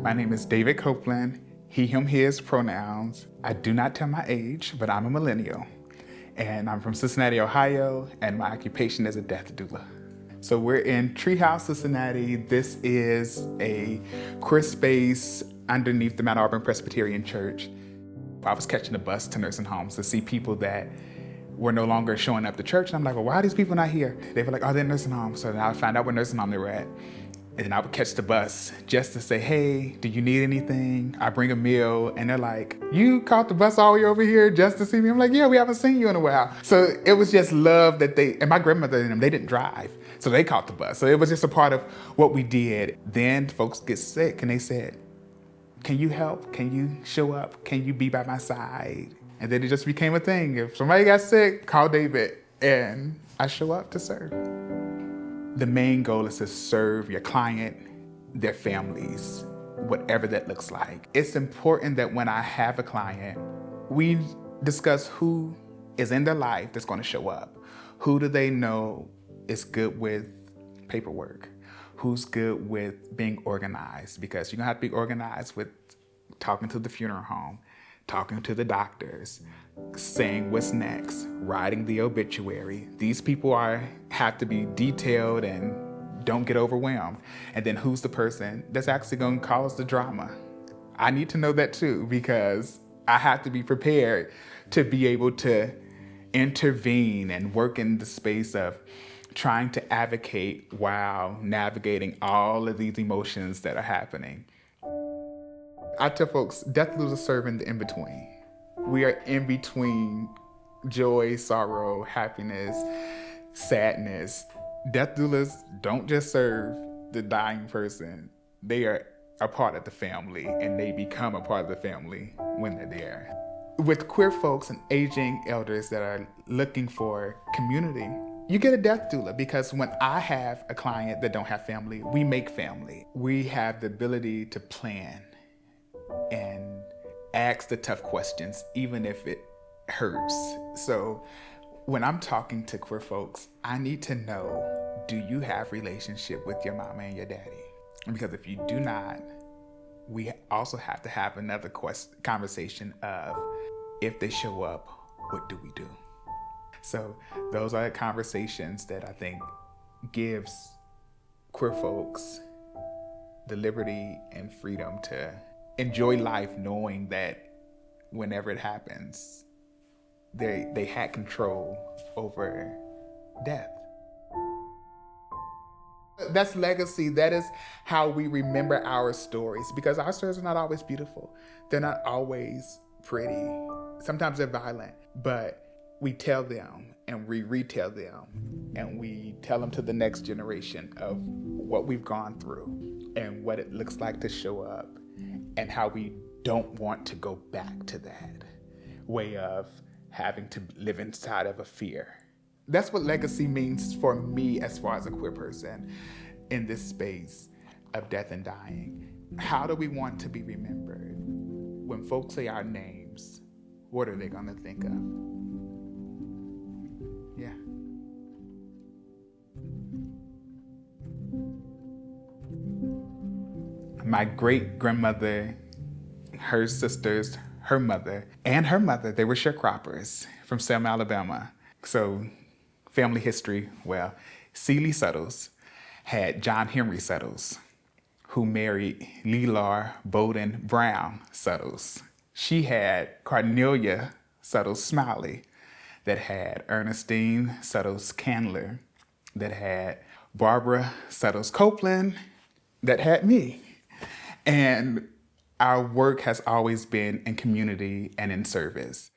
My name is David Copeland, he, him, his pronouns. I do not tell my age, but I'm a millennial. And I'm from Cincinnati, Ohio, and my occupation is a death doula. So we're in Treehouse, Cincinnati. This is a queer space underneath the Mount Auburn Presbyterian Church. I was catching the bus to nursing homes to see people that were no longer showing up to church. And I'm like, well, why are these people not here? They were like, oh, they're in nursing homes. So then I would find out what nursing home they were at. And then I would catch the bus just to say, hey, do you need anything? I bring a meal. And they're like, you caught the bus all the way over here just to see me? I'm like, yeah, we haven't seen you in a while. So it was just love that and my grandmother and them, they didn't drive. So they caught the bus. So it was just a part of what we did. Then folks get sick and they said, can you help? Can you show up? Can you be by my side? And then it just became a thing. If somebody got sick, call David, and I show up to serve. The main goal is to serve your client, their families, whatever that looks like. It's important that when I have a client, we discuss who is in their life that's going to show up. Who do they know is good with paperwork? Who's good with being organized? Because you're gonna have to be organized with talking to the funeral home, talking to the doctors, saying what's next, writing the obituary. These people have to be detailed and don't get overwhelmed. And then who's the person that's actually gonna cause the drama? I need to know that too, because I have to be prepared to be able to intervene and work in the space of trying to advocate while navigating all of these emotions that are happening. I tell folks, death doulas serve in the in-between. We are in between joy, sorrow, happiness, sadness. Death doulas don't just serve the dying person. They are a part of the family, and they become a part of the family when they're there. With queer folks and aging elders that are looking for community, you get a death doula, because when I have a client that don't have family, we make family. We have the ability to plan and ask the tough questions, even if it hurts. So when I'm talking to queer folks, I need to know, do you have relationship with your mama and your daddy? Because if you do not, we also have to have another conversation of, if they show up, what do we do? So those are the conversations that I think gives queer folks the liberty and freedom to enjoy life, knowing that whenever it happens, they had control over death. That's legacy. That is how we remember our stories, because our stories are not always beautiful. They're not always pretty. Sometimes they're violent, but we tell them and we retell them, and we tell them to the next generation of what we've gone through and what it looks like to show up, and how we don't want to go back to that way of having to live inside of a fear. That's what legacy means for me as far as a queer person in this space of death and dying. How do we want to be remembered? When folks say our names, what are they gonna think of? Yeah. My great-grandmother, her sisters, her mother, and her mother, they were sharecroppers from Selma, Alabama. So family history, well, Celie Suttles had John Henry Suttles, who married Lelar Bowden Brown Suttles. She had Cornelia Suttles Smiley, that had Ernestine Suttles Candler, that had Barbara Suttles Copeland, that had me. And our work has always been in community and in service.